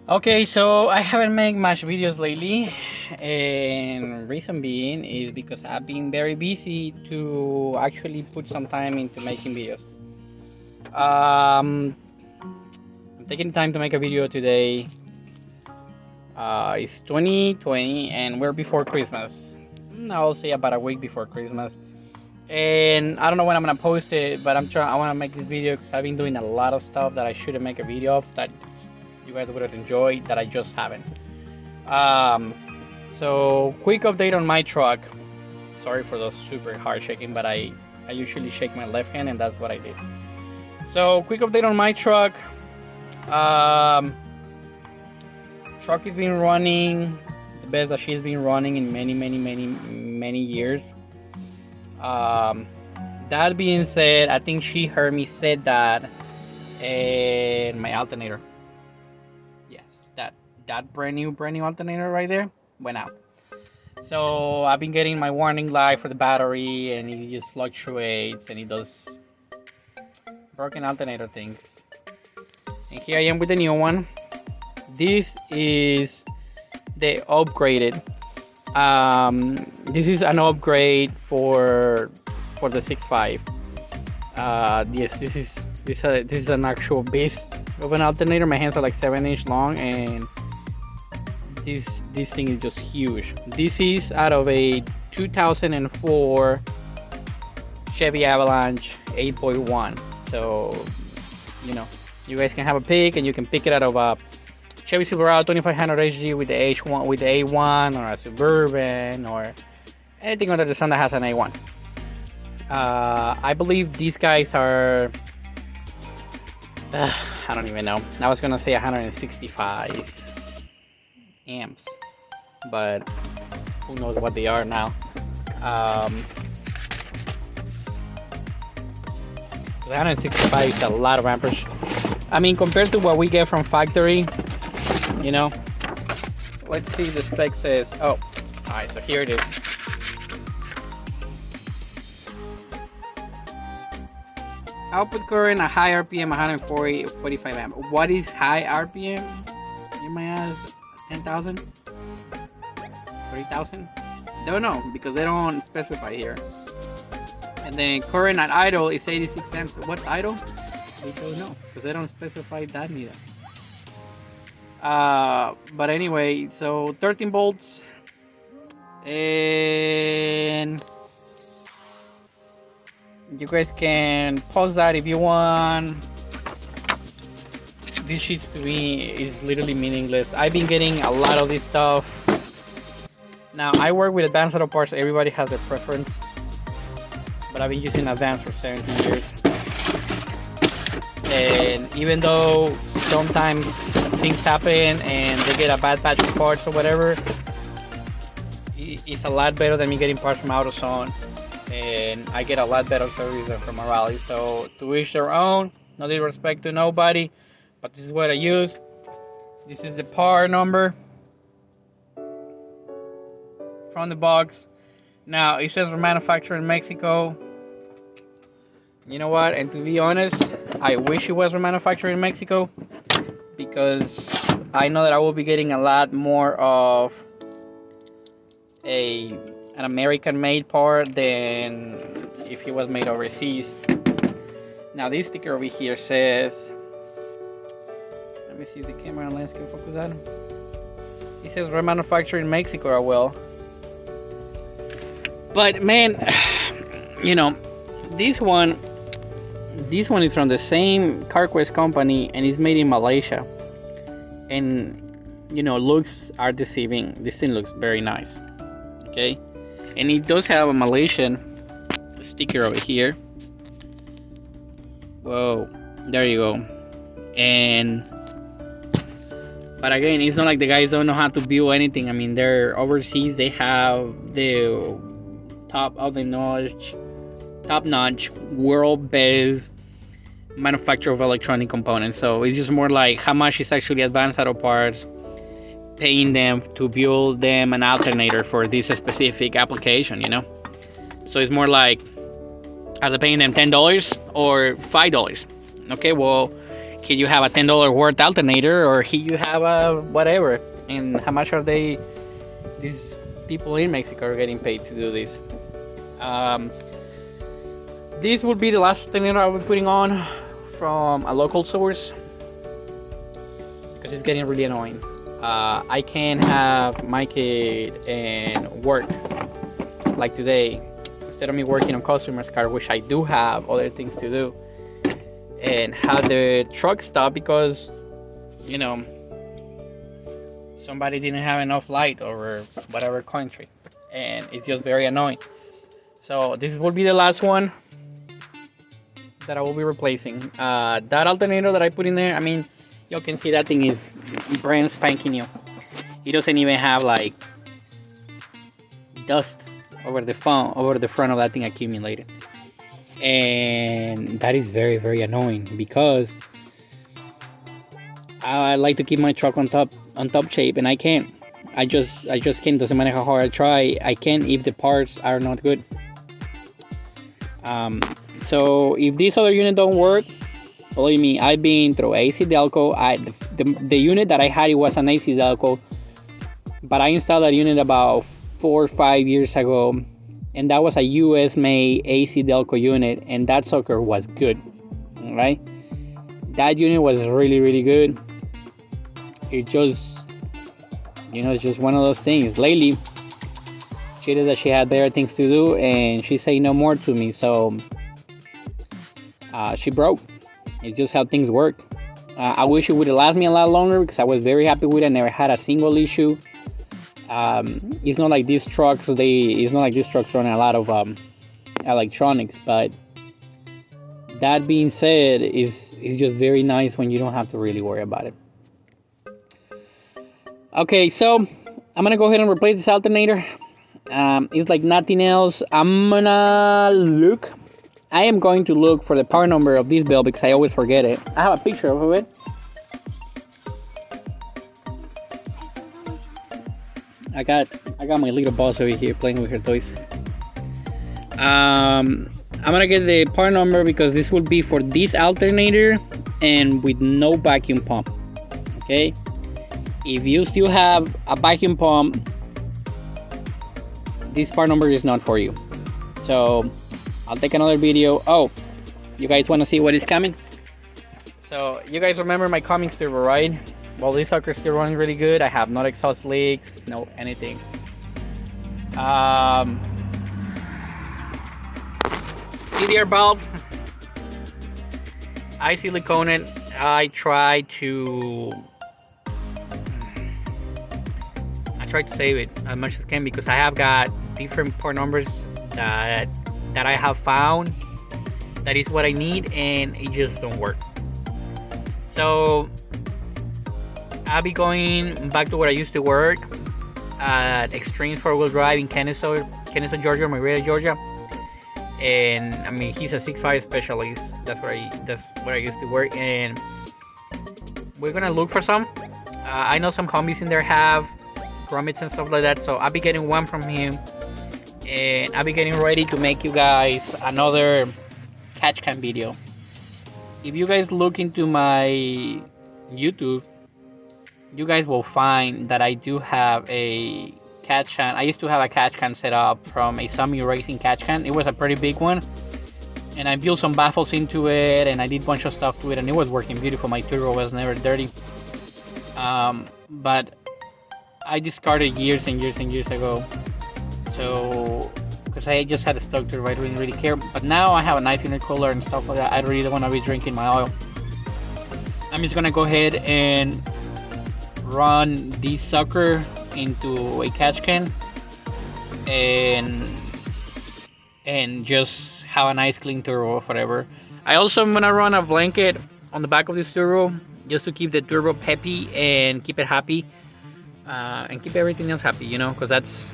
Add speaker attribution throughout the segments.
Speaker 1: Okay, so I haven't made much videos lately, and reason being is because I've been very busy to actually put some time into making videos. I'm taking time to make a video today. It's 2020 and we're before Christmas. I'll say about a week before Christmas. And I don't know when I'm gonna post it, but I want to make this video because I've been doing a lot of stuff that I shouldn't make a video of that you guys would have enjoyed that I just haven't. So quick update on my truck. Sorry for the super hard shaking, but I usually shake my left hand and that's what I did. So quick update on my truck. Truck has been running the best that she's been running in many years. That being said, I think she heard me say that, and my alternator, yes, that brand new alternator right there went out. So I've been getting my warning light for the battery, and it just fluctuates, and it does broken alternator things. And here I am with the new one. This is the upgraded. This is an upgrade for the 6.5. Yes, this is an actual base of an alternator. My hands are like 7-inch long, and this thing is just huge. This is out of a 2004 Chevy Avalanche 8.1. So you guys can have a pick, and you can pick it out of a Chevy Silverado 2500 HG with the H1 with the A1, or a Suburban, or anything under the sun that has an A1. I believe these guys are I don't even know. I was gonna say 165 amps, but who knows what they are now. 165 is a lot of amperage. I mean, compared to what we get from factory, let's see, the spec says, oh, alright, so here it is. Output current at high RPM 145 amp. What is high RPM? You might ask. 10,000? 3,000? Don't know, because they don't specify here. And then current at idle is 86 amps. What's idle? We don't know, because they don't specify that neither. But anyway, so 13 volts, and you guys can pause that if you want. These sheets to me is literally meaningless. I've been getting a lot of this stuff. Now I work with advanced auto parts. Everybody has their preference, but I've been using advanced for 17 years. And even though sometimes things happen and they get a bad batch of parts or whatever, it's a lot better than me getting parts from AutoZone, and I get a lot better service than from O'Reilly. So to each their own, no disrespect to nobody, but this is what I use. This is the part number from the box. Now it says we're manufactured in Mexico. You know what? And to be honest, I wish it was manufactured in Mexico, because I know that I will be getting a lot more of an American-made part than if it was made overseas. Now this sticker over here says, let me see if the camera and lens can focus that. It says we're manufactured in Mexico as well. But man, this one is from the same CarQuest company, and it's made in Malaysia. And looks are deceiving. This thing looks very nice. Okay, and it does have a Malaysian sticker over here. Whoa, there you go. But again, it's not like the guys don't know how to build anything. I mean, they're overseas. They have the top-notch world-based manufacturer of electronic components. So it's just more like how much is actually Advanced Auto Parts paying them to build them an alternator for this specific application, So it's more like, are they paying them $10 or $5? Okay, well, Here you have a $10 worth alternator, or here you have a whatever. And how much are they? These people in Mexico are getting paid to do this. This will be the last alternator I'll be putting on from a local source because it's getting really annoying. I can't have my kid and work like today. Instead of me working on customers' car, which I do have other things to do, and have the truck stop because, you know, somebody didn't have enough light over whatever country, and it's just very annoying. So this will be the last one that I will be replacing. That alternator that I put in there, I mean, you can see that thing is brand spanking new. It doesn't even have like dust over the front of that thing accumulated, and that is very, very annoying because I like to keep my truck on top shape, and I can't. I just can't. Doesn't matter how hard I try, I can't if the parts are not good. So if this other unit don't work, believe me, I've been through AC Delco. The unit that I had, it was an AC Delco, but I installed that unit about 4 or 5 years ago, and that was a US made AC Delco unit, and that sucker was good. All right, that unit was really, really good. It just, you know, it's just one of those things. Lately, she did that she had better things to do, and she said no more to me, so she broke. It's just how things work. I wish it would have lasted me a lot longer because I was very happy with it. I never had a single issue. It's not like these trucks run a lot of electronics, but that being said, it's just very nice when you don't have to really worry about it. Okay, so I'm gonna go ahead and replace this alternator. It's like nothing else. I am going to look for the part number of this belt because I always forget it. I have a picture of it. I got my little boss over here playing with her toys. I'm gonna get the part number because this will be for this alternator and with no vacuum pump. Okay, if you still have a vacuum pump, this part number is not for you. So I'll take another video. Oh, you guys want to see what is coming? So you guys remember my Cummins turbo, right? Well, this sucker still running really good. I have no exhaust leaks, no anything. CDR valve, I silicone it. I try to save it as much as I can because I have got different part numbers that I have found that is what I need, and it just don't work. So I'll be going back to where I used to work at Extreme 4-wheel drive in Kennesaw, Georgia, Marietta, Georgia. And I mean, he's a 6.5 specialist. That's where I used to work, and we're gonna look for some. I know some homies in there have grommets and stuff like that, so I'll be getting one from him, and I'll be getting ready to make you guys another catch cam video. If you guys look into my YouTube, you guys will find that I do have a catch can. I used to have a catch can set up from a Sami Racing catch can. It was a pretty big one, and I built some baffles into it, and I did a bunch of stuff to it, and it was working beautiful. My turbo was never dirty. But I discarded years and years and years ago, so because I just had a stock turbo, I didn't really care. But now I have a nice intercooler and stuff like that. I really don't want to be drinking my oil. I'm just gonna go ahead and run this sucker into a catch can and just have a nice clean turbo or whatever. I also am gonna run a blanket on the back of this turbo just to keep the turbo peppy and keep it happy, and keep everything else happy, you know, because that's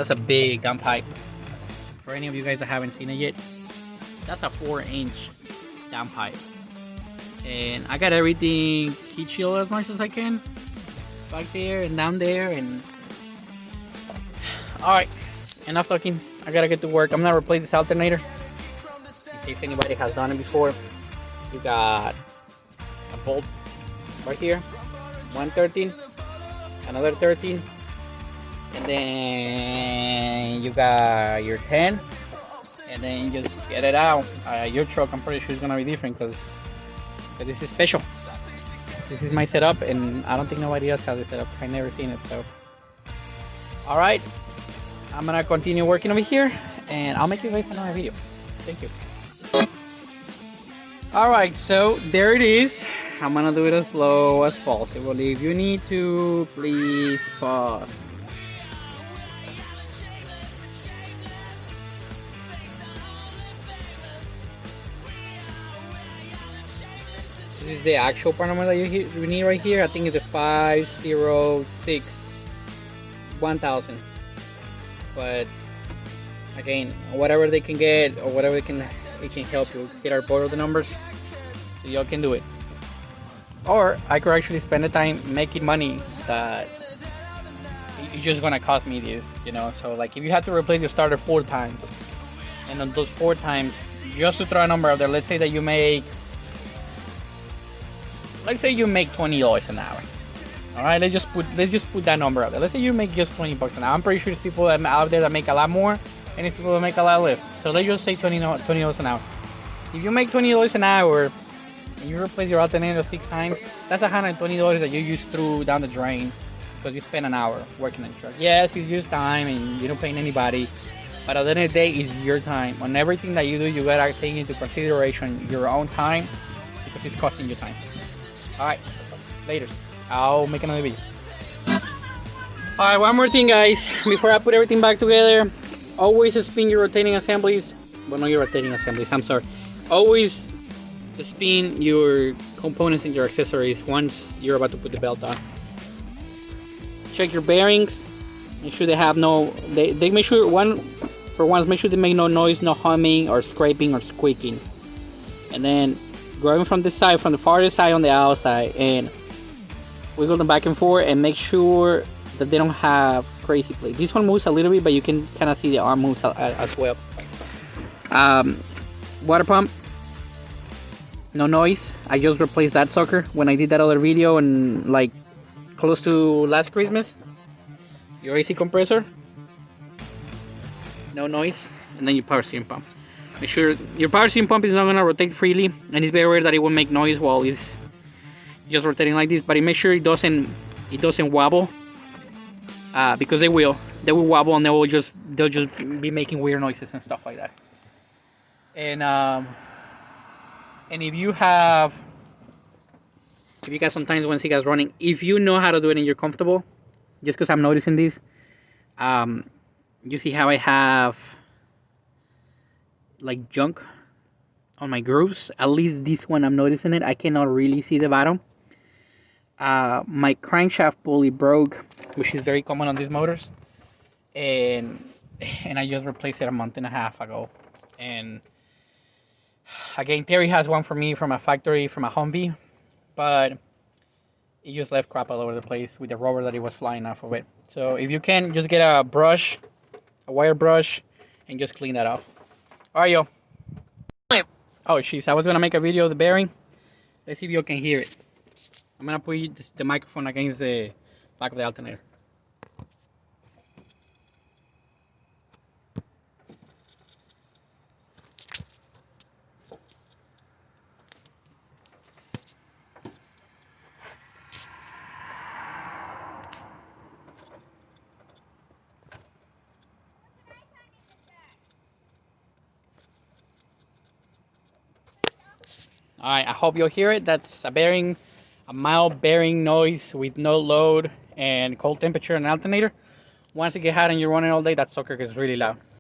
Speaker 1: a big downpipe. For any of you guys that haven't seen it yet, that's a 4-inch downpipe, and I got everything heat shield as much as I can back there and down there. And all right, enough talking. I gotta get to work. I'm gonna replace this alternator in case anybody has done it before. You got a bolt right here, 113, another 13, and then you got your 10, and then you just get it out. Your truck, I'm pretty sure, is gonna be different because this is special. This is my setup, and I don't think nobody else has this setup because I've never seen it. So, all right, I'm gonna continue working over here, and I'll make you guys another video. Thank you. All right, so there it is. I'm gonna do it as slow as possible. If you need to, please pause. This is the actual part number that you need right here. I think it's a 506 1000. But again, whatever they can get or whatever it can help you get our both of the numbers, so y'all can do it. Or I could actually spend the time making money that it's just gonna cost me this, you know. So like if you have to replace your starter 4 times, and on those 4 times, just to throw a number out there, let's say that you make, let's say you make $20 an hour. All right, let's just put that number out there. Let's say you make just $20 an hour. I'm pretty sure there's people out there that make a lot more, and there's people that make a lot less. So let's just say $20 an hour. If you make $20 an hour and you replace your alternator 6 times, that's $120 that you just threw down the drain because you spent an hour working on the truck. Yes, it's just time and you're not paying anybody, but at the end of the day, it's your time. On everything that you do, you gotta take into consideration your own time because it's costing you time. All right, later. I'll make another video. All right, one more thing, guys. Before I put everything back together, always spin your rotating assemblies. Well, not your rotating assemblies, I'm sorry. Always spin your components and your accessories once you're about to put the belt on. Check your bearings. Make sure they have no, they make sure, make sure they make no noise, no humming or scraping or squeaking. And then grab them from the side, from the farthest side on the outside, and wiggle them back and forth and make sure that they don't have crazy play. This one moves a little bit, but you can kind of see the arm moves as well. Water pump, no noise. I just replaced that sucker when I did that other video and like close to last Christmas. Your AC compressor, no noise. And then your power steering pump. Make sure your power steering pump is not going to rotate freely, and it's very rare that it will make noise while it's just rotating like this, but make sure it doesn't wobble, because they will wobble and they'll just be making weird noises and stuff like that. And if you got sometimes when you guys running, if you know how to do it and you're comfortable, just because I'm noticing this, you see how I have like junk on my grooves. At least this one I'm noticing it. I cannot really see the bottom. My crankshaft pulley broke, which is very common on these motors, and I just replaced it a month and a half ago. And again, Terry has one for me from a factory, from a Humvee, but it just left crap all over the place with the rubber that it was flying off of it. So if you can, just get a brush, a wire brush, and just clean that off. All right, yo. Oh, jeez, I was gonna make a video of the bearing. Let's see if you can hear it. I'm gonna put the microphone against the back of the alternator. Alright, I hope you'll hear it. That's a mild bearing noise with no load and cold temperature and alternator. Once it gets hot and you're running all day, that sucker gets really loud.